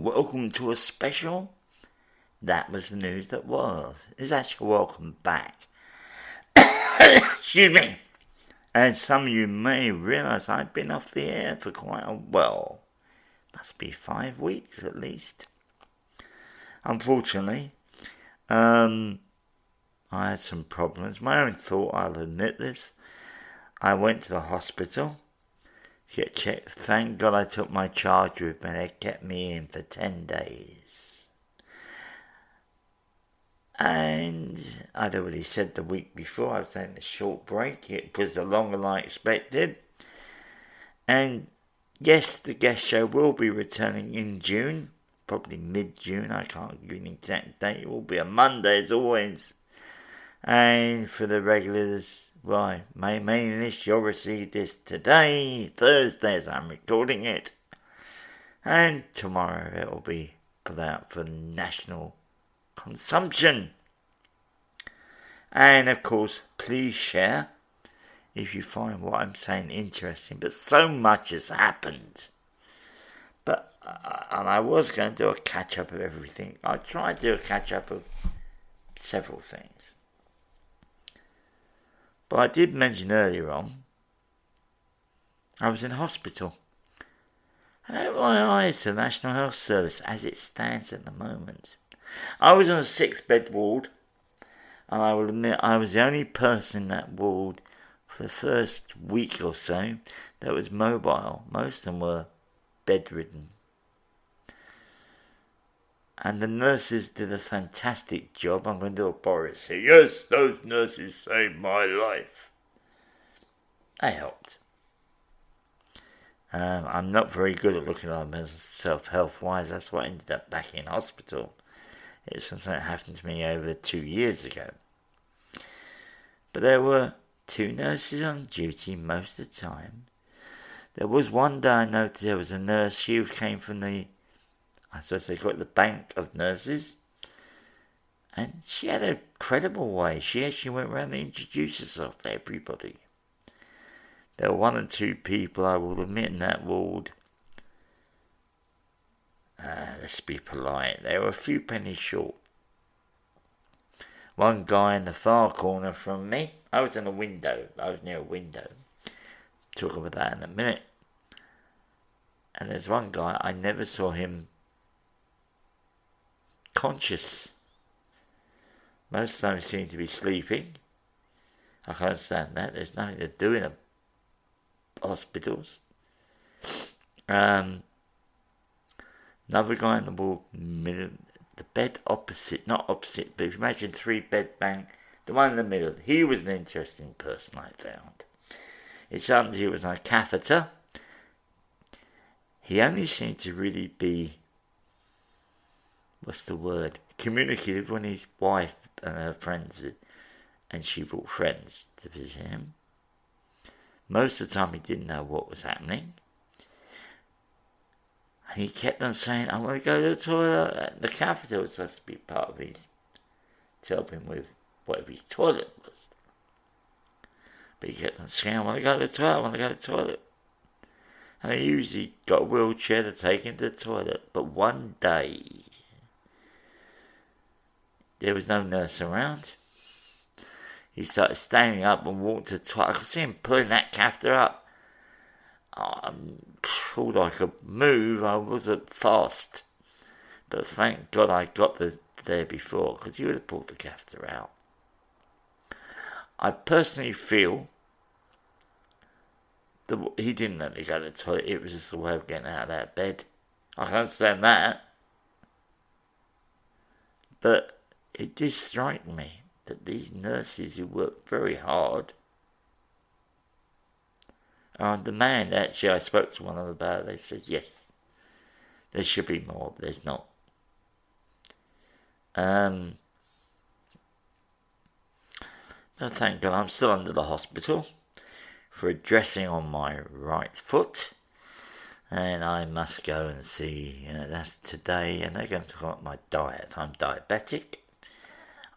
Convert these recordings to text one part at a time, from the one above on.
welcome to a special. That was the news that was. It's actually welcome back. Excuse me. As some of you may realise, I've been off the air for quite a while. Must be 5 weeks at least. Unfortunately, I had some problems. My own thought, I'll admit this. I went to the hospital to get checked. Thank God I took my charge with me. They kept me in for 10 days. And I'd already said the week before I was taking a short break. It was longer than I expected. And yes, the guest show will be returning in June. Probably mid-June. I can't give you an exact date. It will be a Monday as always. And for the regulars, my mailing list, you'll receive this today, Thursday, as I'm recording it. And tomorrow it will be put out for national consumption. And of course, please share if you find what I'm saying interesting. But so much has happened. And I was going to do a catch-up of everything. I tried to do a catch-up of several things. But I did mention earlier on, I was in hospital. And I had my eyes to the National Health Service as it stands at the moment. I was on a 6-bed ward, and I will admit I was the only person in that ward for the first week or so that was mobile. Most of them were bedridden. And the nurses did a fantastic job. I'm going to do a Boris here. Yes, those nurses saved my life. They helped. I'm not very good at looking at myself health-wise. That's why I ended up back in hospital. It's something that happened to me over 2 years ago. But there were 2 nurses on duty most of the time. There was one day I noticed there was a nurse. She came from I suppose they call it the bank of nurses. And she had a credible way. She actually went around and introduced herself to everybody. There were 1 or 2 people, I will admit, in that ward. Let's be polite. They were a few pennies short. One guy in the far corner from me. I was in a window. I was near a window. Talk about that in a minute. And there's one guy, I never saw him conscious. Most of the time he seemed to be sleeping. I can understand that. There's nothing to do in hospitals. Another guy in the wall, the bed opposite, not opposite, but if you imagine 3-bed bank, the one in the middle, he was an interesting person I found. It sounded he was on a catheter. He only seemed to really be, communicative when his wife and her friends, and she brought friends to visit him. Most of the time he didn't know what was happening. And he kept on saying, I want to go to the toilet. The catheter was supposed to be part of his, to help him with whatever his toilet was. But he kept on saying, I want to go to the toilet. And he usually got a wheelchair to take him to the toilet. But one day, there was no nurse around. He started standing up and walked to the toilet. I could see him pulling that catheter up. All I could move, I wasn't fast. But thank God I got there before, because he would have pulled the catheter out. I personally feel that he didn't let me go to the toilet. It was just a way of getting out of that bed. I can understand that. But it did strike me that these nurses who work very hard are on demand. Actually, I spoke to one of them about it. They said, yes, there should be more, but there's not. No, thank God, I'm still under the hospital for a dressing on my right foot. And I must go and see, that's today, and they're going to talk about my diet. I'm diabetic.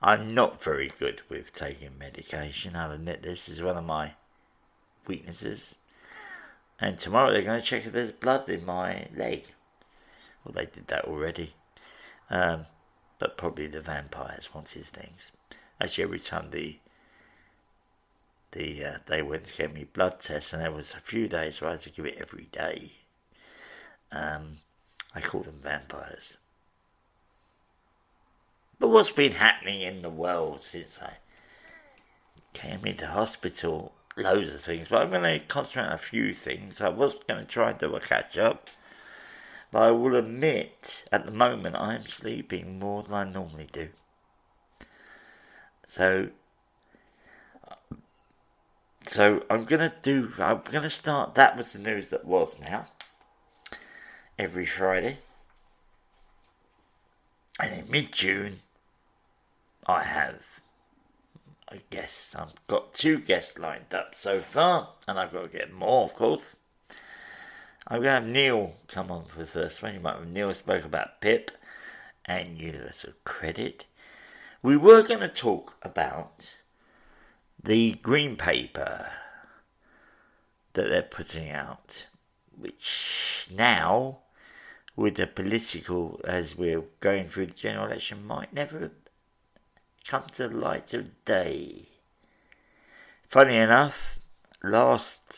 I'm not very good with taking medication. I'll admit this is one of my weaknesses. And tomorrow they're going to check if there's blood in my leg. Well, they did that already. But probably the vampires wanted things. Actually, every time they went to get me blood tests, and there was a few days where I had to give it every day. I call them vampires. But what's been happening in the world since I came into hospital? Loads of things, but I'm going to concentrate on a few things. I was going to try and do a catch up, but I will admit at the moment I'm sleeping more than I normally do. So I'm going to start. That was the news that was now. Every Friday. And in mid-June, I've got 2 guests lined up so far, and I've got to get more, of course. I'm going to have Neil come on for the first one. You might have Neil spoke about PIP and universal credit. We were going to talk about the green paper that they're putting out, which now, with the political, as we're going through the general election, might never come to the light of day. Funny enough, last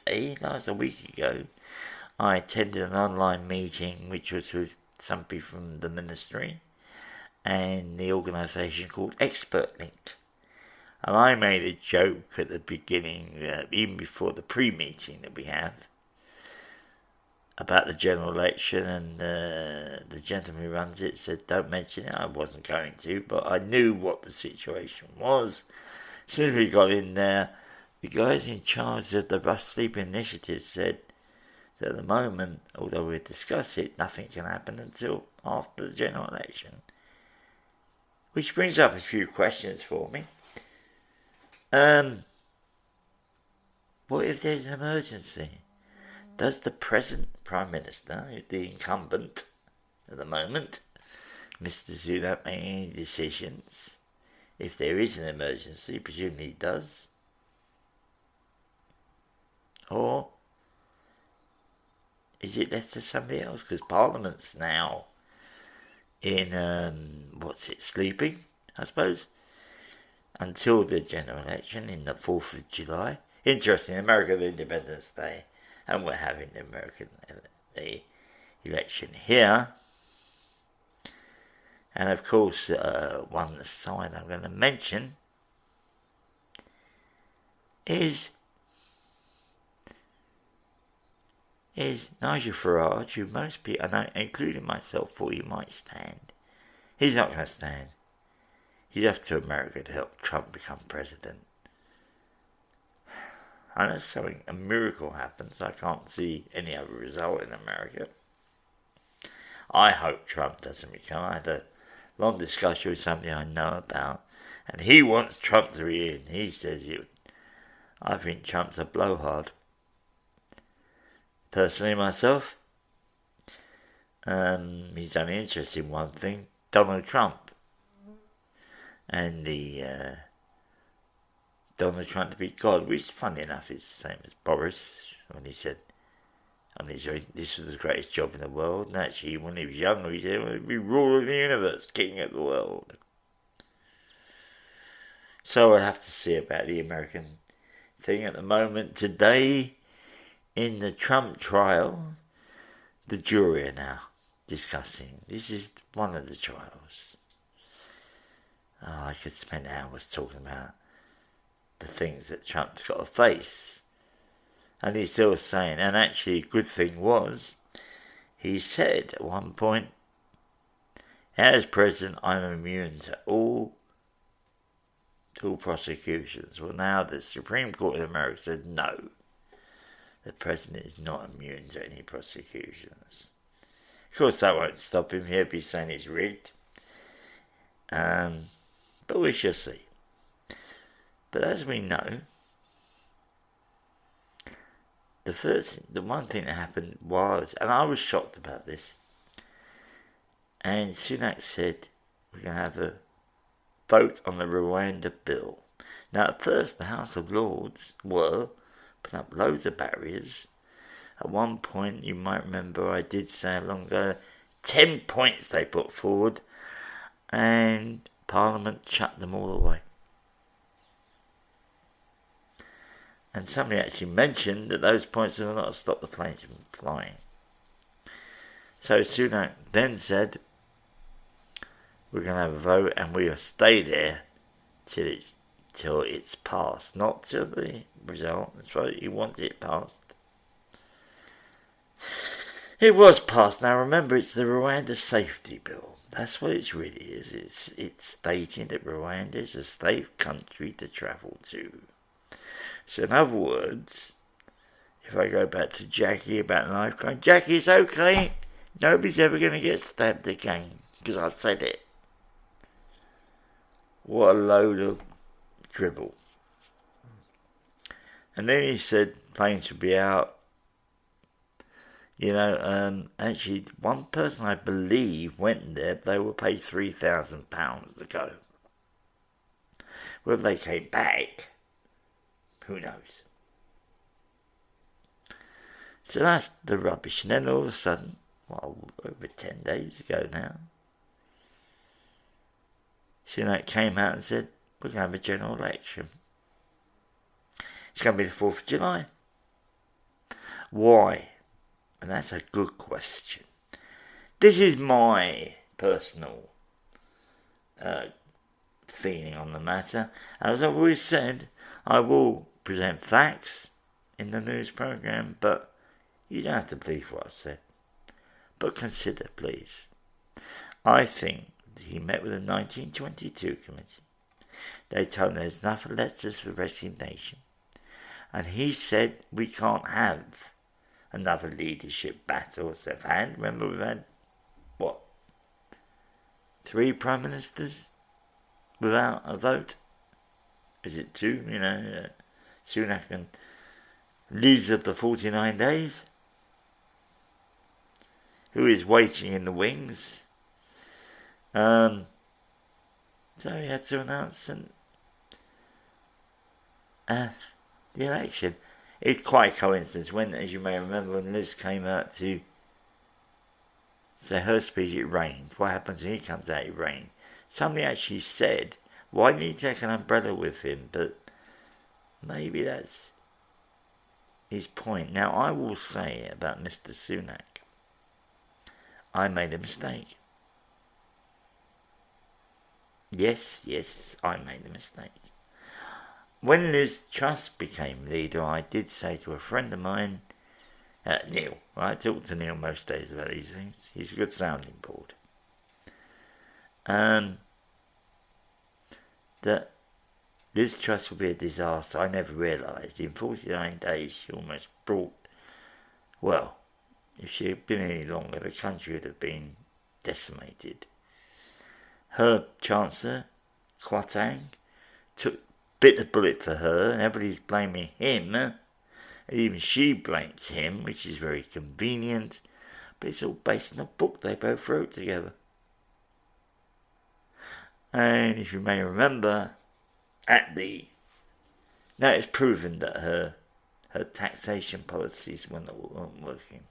a week ago, I attended an online meeting which was with some people from the ministry and the organisation called Expert Link. And I made a joke at the beginning, even before the pre-meeting that we have, about the general election, and the gentleman who runs it said, don't mention it. I wasn't going to, but I knew what the situation was. As soon as we got in there, the guys in charge of the Rough Sleep Initiative said that at the moment, although we discuss it, nothing can happen until after the general election. Which brings up a few questions for me. What if there's an emergency? Does the present Prime Minister, the incumbent at the moment, Mr. Sunak, make any decisions if there is an emergency? Presumably he does. Or is it left to somebody else? Because Parliament's now in, sleeping, I suppose, until the general election in the 4th of July. Interesting, American Independence Day. And we're having the election here. And of course, one side I'm going to mention is Nigel Farage, who most people, and including myself, thought he might stand. He's not going to stand. He's off to America to help Trump become president. Unless a miracle happens, I can't see any other result in America. I hope Trump doesn't become. I had a long discussion with somebody I know about, and he wants Trump to be in. He says I think Trump's a blowhard. Personally, myself, he's only interested in one thing: Donald Trump, and the Donald Trump to be God, which, funny enough, is the same as Boris when he said, this was the greatest job in the world. And actually, when he was younger, he said, he wanted to be ruler of the universe, king of the world. So I have to see about the American thing at the moment. Today, in the Trump trial, the jury are now discussing. This is one of the trials. Oh, I could spend hours talking about the things that Trump's got to face. And he's still saying, and actually a good thing was, he said at one point, as president, I'm immune to all prosecutions. Well, now the Supreme Court in America said no. The president is not immune to any prosecutions. Of course, that won't stop him. He'll be saying it's rigged. But we shall see. But as we know, the one thing that happened was, and I was shocked about this, and Sunak said, we're going to have a vote on the Rwanda bill. Now, at first, the House of Lords were putting up loads of barriers. At one point, you might remember I did say long ago, 10 points they put forward, and Parliament shut them all away. And somebody actually mentioned that those points will not stop the planes from flying. So Sunak then said, we're going to have a vote and we'll stay there till it's passed, not till the result. That's right, he wants it passed. It was passed. Now remember, it's the Rwanda Safety Bill. That's what it really is. It's stating that Rwanda is a safe country to travel to. So in other words, if I go back to Jackie about life, going, Jackie, it's okay. Nobody's ever going to get stabbed again because I've said it. What a load of dribble. And then he said planes would be out. Actually, one person I believe went there, they were paid £3,000 to go. Whether they came back, who knows? So that's the rubbish. And then all of a sudden, over 10 days ago now, Sunak came out and said, we're going to have a general election. It's going to be the 4th of July. Why? And that's a good question. This is my personal feeling on the matter. As I've always said, I will present facts in the news programme, but you don't have to believe what I've said. But consider, please. I think he met with the 1922 committee. They told him there's enough letters for resignation. And he said we can't have another leadership battle as they've had. Remember, we've had, 3 prime ministers without a vote? Is it 2? Sunak and Liz of the 49 days, who is waiting in the wings. So he had to announce the election. It's quite a coincidence when, as you may remember, when Liz came out to say her speech, it rained. What happens when he comes out, it rained. Somebody actually said, why didn't he take an umbrella with him? But maybe that's his point. Now, I will say about Mr. Sunak, I made a mistake. Yes, I made a mistake. When Liz Truss became leader, I did say to a friend of mine, Neil, I talk to Neil most days about these things. He's a good sounding board. That Liz Truss would be a disaster. I never realised. In 49 days, she almost brought, if she had been any longer, the country would have been decimated. Her Chancellor, Kwarteng, bit the bullet for her, and everybody's blaming him. And even she blames him, which is very convenient, but it's all based on a book they both wrote together. And if you may remember, now it's proven that her taxation policies weren't working.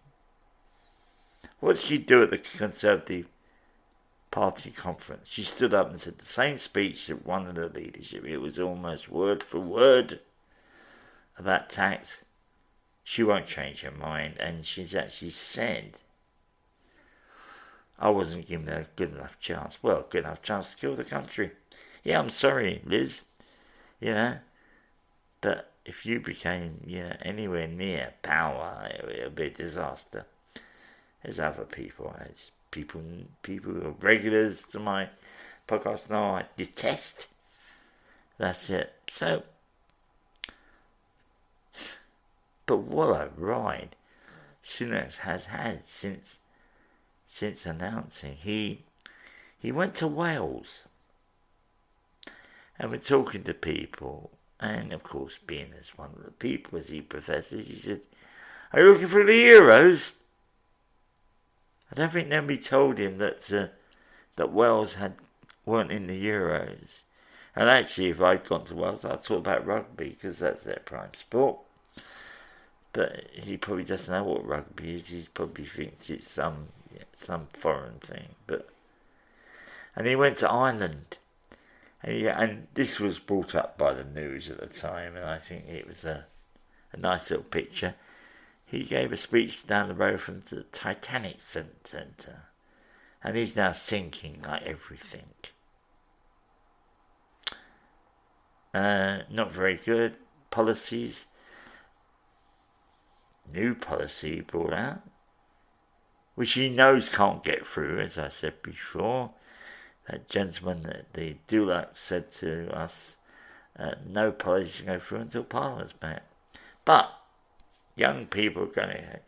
What did she do at the Conservative Party conference? She stood up and said the same speech that one of the leadership. It was almost word for word about tax. She won't change her mind, and she's actually said, I wasn't given a good enough chance. Well, good enough chance to kill the country. Yeah, I'm sorry, Liz. But if you became, anywhere near power, it would be a disaster. There's other people. There's people who are regulars to my podcast now I detest. That's it. So, but what a ride Sunak has had since announcing. He went to Wales and we're talking to people, and of course, being as one of the people as he professes, he said, "Are you looking for the Euros?" I don't think nobody told him that Wales weren't in the Euros. And actually, if I'd gone to Wales, I'd talk about rugby because that's their prime sport. But he probably doesn't know what rugby is. He probably thinks it's some some foreign thing. And he went to Ireland. And this was brought up by the news at the time, and I think it was a nice little picture. He gave a speech down the road from the Titanic Centre, and he's now sinking like everything. Not very good policies. New policy brought out, which he knows can't get through, as I said before. That gentleman that the Dulac said to us, no policy can go through until Parliament's back. But young people are going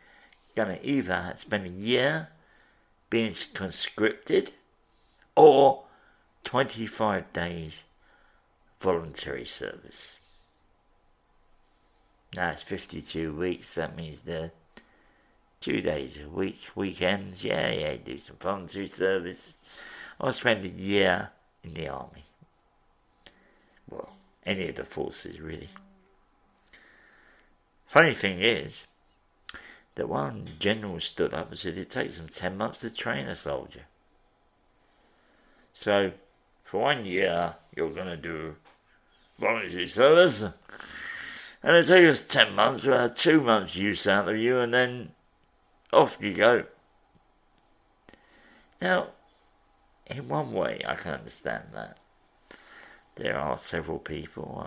to either spend a year being conscripted or 25 days voluntary service. Now it's 52 weeks. That means they're 2 days a week, weekends. Yeah, do some voluntary service. Or spend a year in the army. Well, any of the forces, really. Funny thing is that one general stood up and said it takes them 10 months to train a soldier. So, for 1 year, you're going to do voluntary service. And it takes us 10 months, we'll have 2 months use out of you, and then off you go. Now, in one way, I can understand that. There are several people.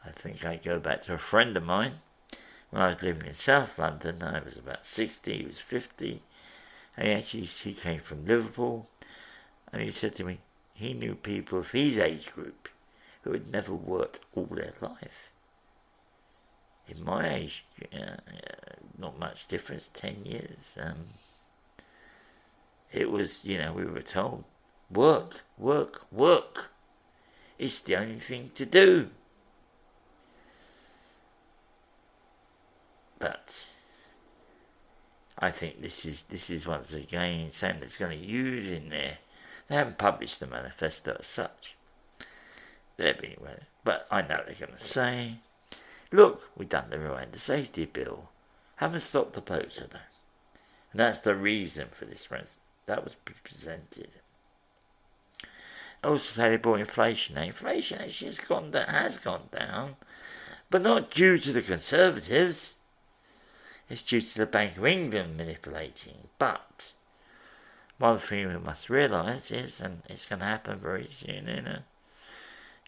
I think I go back to a friend of mine. When I was living in South London, I was about 60, he was 50. And he came from Liverpool. And he said to me, he knew people of his age group who had never worked all their life. In my age, not much difference, 10 years. It was, we were told, work. It's the only thing to do. But I think this is once again something that's going to use in there. They haven't published the manifesto as such. But I know they're going to say, look, we've done the Rwanda Safety Bill. Haven't stopped the boats, have they? And that's the reason for this that was presented. I also say they brought inflation. Now, inflation actually has gone down, but not due to the Conservatives. It's due to the Bank of England manipulating. But one thing we must realise is, and it's going to happen very soon, in a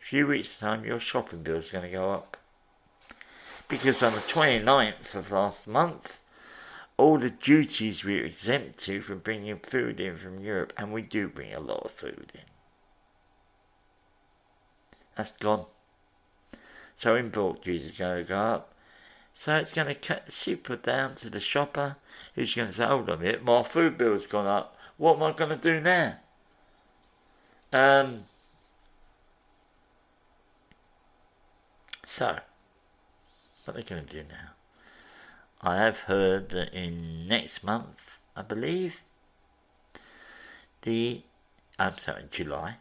few weeks' time, your shopping bill is going to go up. Because on the 29th of last month, all the duties we were exempt to from bringing food in from Europe, and we do bring a lot of food in, that's gone. So import duties are going to go up. So it's going to cut super down to the shopper, who's going to say, hold on a minute, my food bill's gone up. What am I going to do now? So, what are they going to do now? I have heard that in next month, I believe, in July,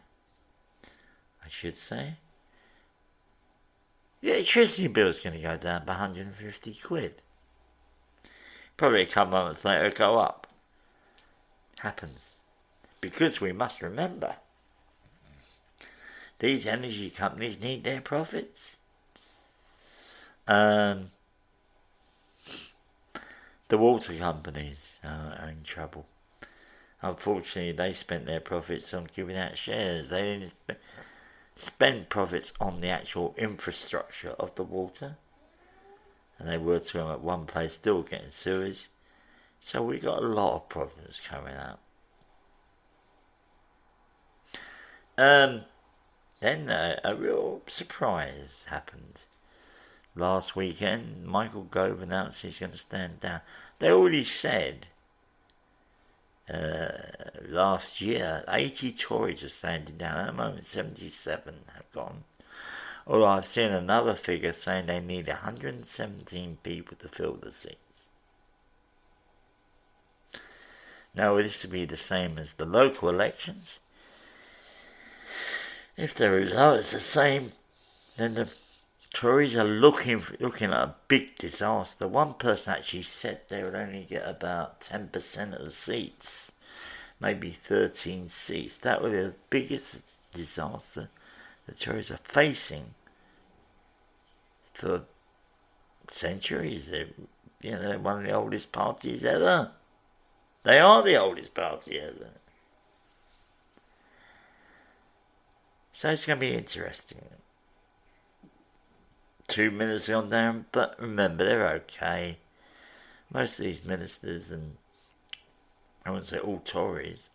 I should say, the electricity bill is going to go down by 150 quid. Probably a couple of months later, go up. Happens. Because we must remember, these energy companies need their profits. The water companies are in trouble. Unfortunately, they spent their profits on giving out shares. They didn't spend profits on the actual infrastructure of the water. And they were to them at one place still getting sewage. So we got a lot of problems coming up. Then a real surprise happened. Last weekend, Michael Gove announced he's going to stand down. They already said last year 80 Tories were standing down. At the moment, 77 have gone. Although I've seen another figure saying they need 117 people to fill the seats. Now, this will be the same as the local elections. If the result is the same, then the Tories are looking at a big disaster. One person actually said they would only get about 10% of the seats, maybe 13 seats. That would be the biggest disaster the Tories are facing for centuries. They're one of the oldest parties ever. They are the oldest party ever. So it's going to be interesting. 2 ministers gone down, but remember, they're okay. Most of these ministers, and I wouldn't say all Tories,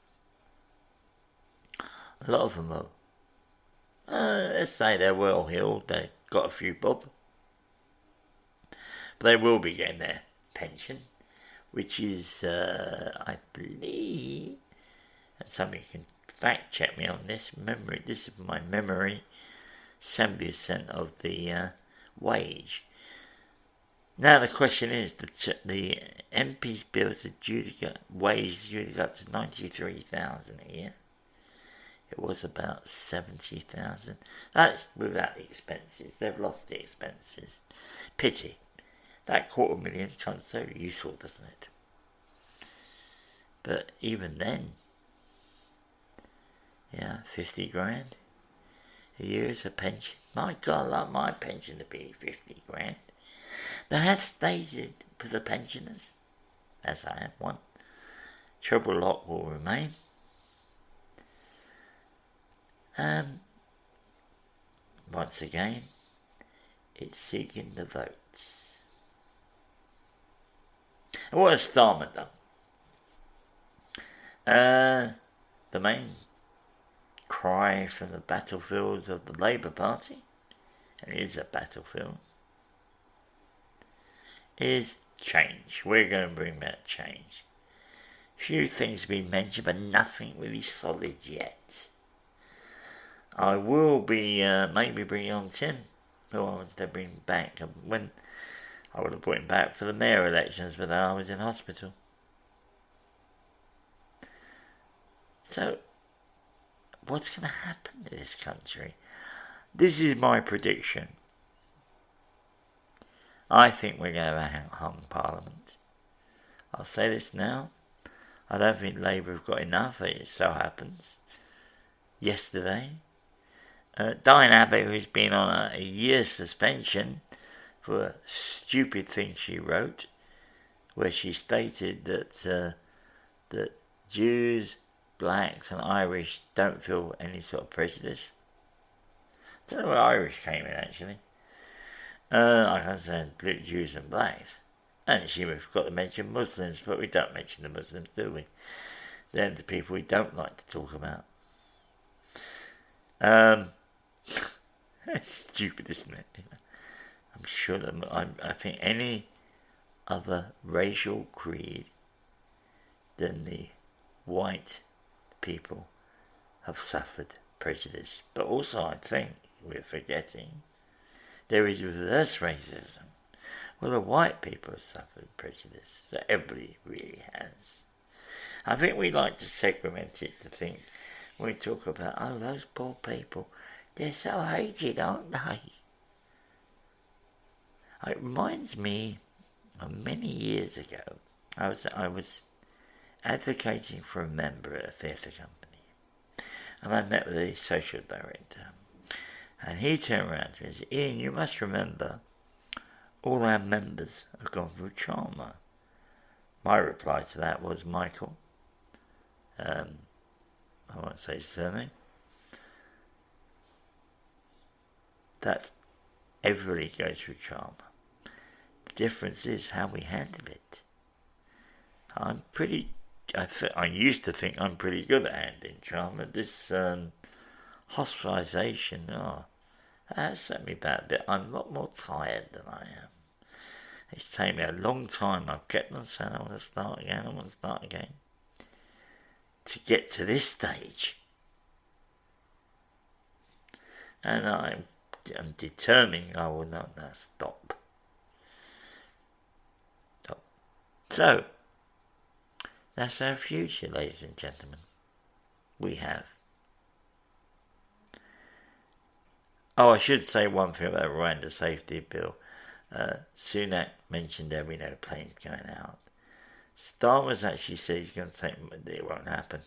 a lot of them are, let's say they're well heeled, they've got a few bob. But they will be getting their pension, which is, I believe, and somebody can fact check me on this, this is my memory, 70% of the wage. Now the question is, the MP's bills are due to go, wage due to go up to 93,000 a year. It was about 70,000. That's without the expenses. They've lost the expenses. Pity. That $250,000 comes so useful, doesn't it? But even then, 50 grand a year is a pension. My God, I'd like my pension to be 50 grand. They had stated for the pensioners, as I have one, treble lock will remain. Once again, it's seeking the votes. And what has Starmer done? The main cry from the battlefields of the Labour Party, and it is a battlefield, is change. We're going to bring about change. Few things have been mentioned, but nothing really solid yet. I will be maybe bringing on Tim, who I wanted to bring back when I would have brought him back for the mayor elections, but I was in hospital. So, what's going to happen to this country? This is my prediction. I think we're going to have a hung parliament. I'll say this now. I don't think Labour have got enough. It so happens. Yesterday, Diane Abbott, who's been on a year's suspension for a stupid thing she wrote, where she stated that Jews, blacks and Irish don't feel any sort of prejudice. I don't know where Irish came in, actually. I can say Jews and blacks. And she forgot to mention Muslims, but we don't mention the Muslims, do we? They're the people we don't like to talk about. It's stupid, isn't it? I'm sure that I think any other racial creed than the white people have suffered prejudice. But also, I think we're forgetting there is reverse racism. Well, the white people have suffered prejudice. So everybody really has. I think we like to segment it to think, when we talk about, those poor people, they're so hated, aren't they? It reminds me of many years ago, I was advocating for a member at a theatre company. And I met with the social director. And he turned around to me and said, Ian, you must remember, all our members have gone through trauma. My reply to that was, Michael, I won't say his surname, that everybody goes through trauma. The difference is how we handle it. I used to think I'm pretty good at handling trauma. This hospitalisation, that set me back a bit. I'm a lot more tired than I am. It's taken me a long time. I've kept on saying I want to start again, to get to this stage. And I'm determined I will not now stop. So, that's our future, ladies and gentlemen. We have. Oh, I should say one thing about Rwanda Safety Bill. Sunak mentioned there'll be no planes going out. Starmer's actually said he's going to say that it won't happen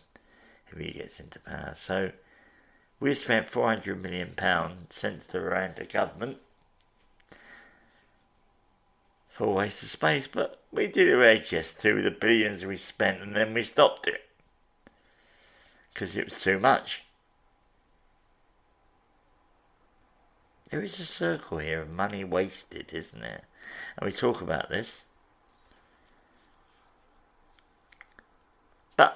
if he gets into power. So we've spent £400 million sent to the Rwanda government for a waste of space, but we did it with HS2, the billions we spent, and then we stopped it because it was too much. There is a circle here of money wasted, isn't there? And we talk about this. But,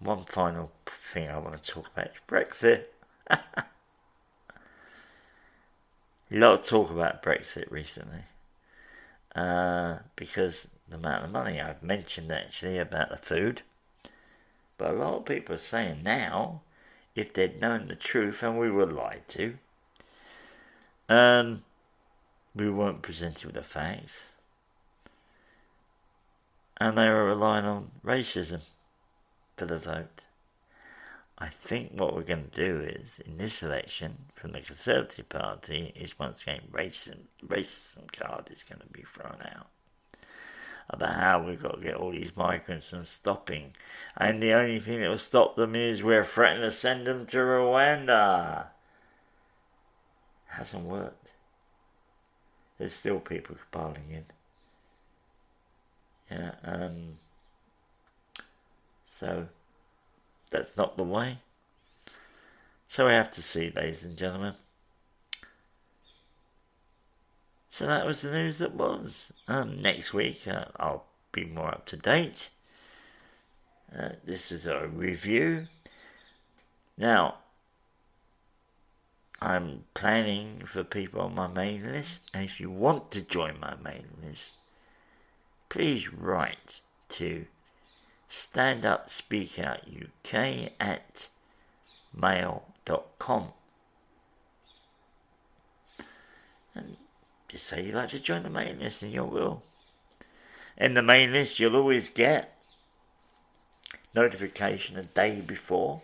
one final thing I want to talk about is Brexit. A lot of talk about Brexit recently. Because the amount of money I've mentioned actually about the food. But a lot of people are saying now, if they'd known the truth, and we were lied to, we weren't presented with the facts, and they were relying on racism for the vote. I think what we're going to do is, in this election, from the Conservative Party, is once again racism card is going to be thrown out. About how we've got to get all these migrants from stopping. And the only thing that will stop them is we're threatening to send them to Rwanda. Hasn't worked. There's still people piling in. Yeah, so that's not the way. So we have to see, ladies and gentlemen. So that was the news that was. Next week I'll be more up to date. This is a review. Now, I'm planning for people on my mailing list, and if you want to join my mailing list, please write to standupspeakoutuk@mail.com and just say you'd like to join the mailing list, and you will. In the mailing list, you'll always get notification a day before.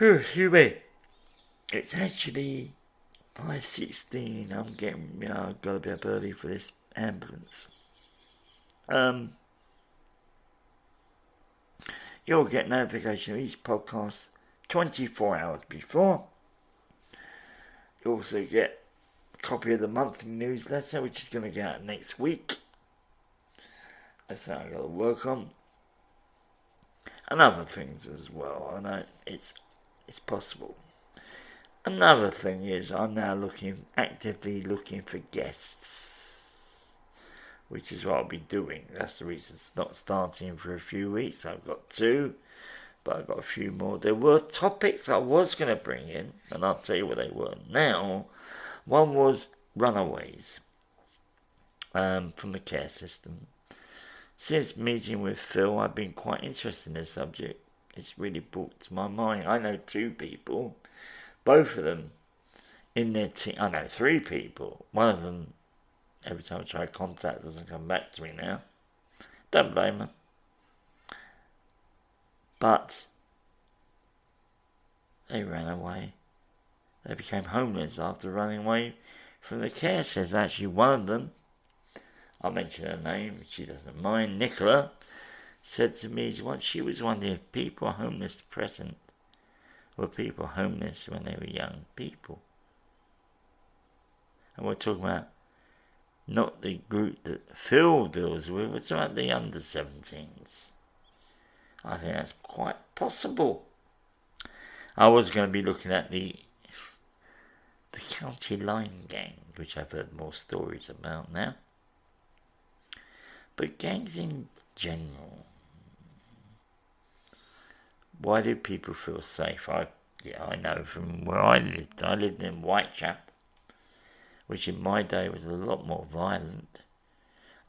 Excuse me. It's actually 5:16. I've got to be up early for this ambulance. You'll get notification of each podcast 24 hours before. You also get a copy of the monthly newsletter, which is going to go out next week. That's what I've got to work on. And other things as well. I know it's possible. Another thing is I'm now actively looking for guests, which is what I'll be doing. That's the reason it's not starting for a few weeks. I've got 2, but I've got a few more. There were topics I was going to bring in, and I'll tell you what they were now. One was runaways from the care system. Since meeting with Phil, I've been quite interested in this subject. It's really brought to my mind. I know 2 people, both of them in their team. I know 3 people. One of them, every time I try to contact, doesn't come back to me now. Don't blame her. But they ran away. They became homeless after running away from the care centre. Actually, one of them, I'll mention her name, she doesn't mind, Nicola, said to me once she was wondering if people are homeless at present were people homeless when they were young people. And we're talking about not the group that Phil deals with, we're talking about the under 17s. I think that's quite possible. I was going to be looking at the county line gang, which I've heard more stories about now. But gangs in general, why do people feel safe? I know from where I lived. I lived in Whitechapel, which in my day was a lot more violent.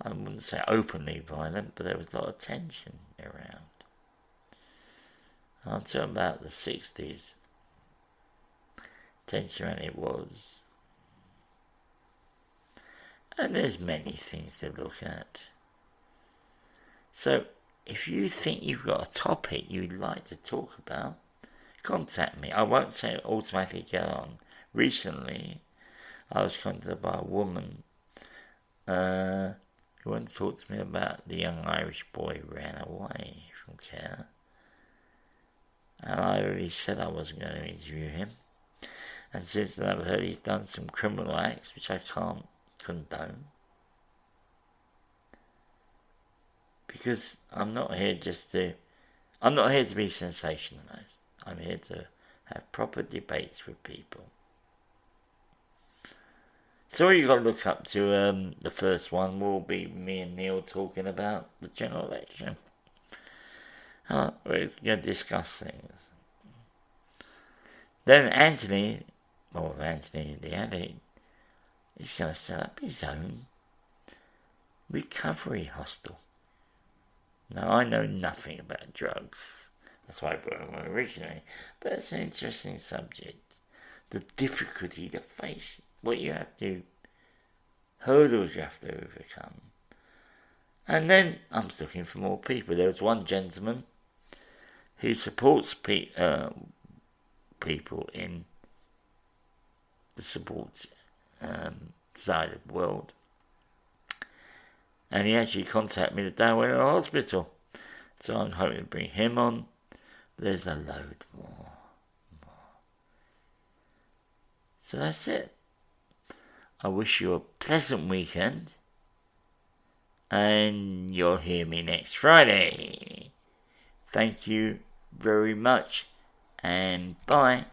I wouldn't say openly violent, but there was a lot of tension around. I'm talking about the 60s. Tension around it was. And there's many things to look at. So, if you think you've got a topic you'd like to talk about, contact me. I won't say automatically get on. Recently, I was contacted by a woman who wanted to talk to me about the young Irish boy who ran away from care. And I already said I wasn't going to interview him. And since then I've heard he's done some criminal acts which I can't condone. Because I'm not here to be sensationalised. I'm here to have proper debates with people. So what you got to look up to, the first one will be me and Neil talking about the general election. We're going to discuss things. Then Anthony the addict, is going to set up his own recovery hostel. Now, I know nothing about drugs. That's why I brought it on originally. But it's an interesting subject. The difficulty to face, what you have to, hurdles you have to overcome. And then I'm looking for more people. There was one gentleman who supports people in the support side of the world. And he actually contacted me the day I went to the hospital. So I'm hoping to bring him on. There's a load more. So that's it. I wish you a pleasant weekend. And you'll hear me next Friday. Thank you very much. And bye.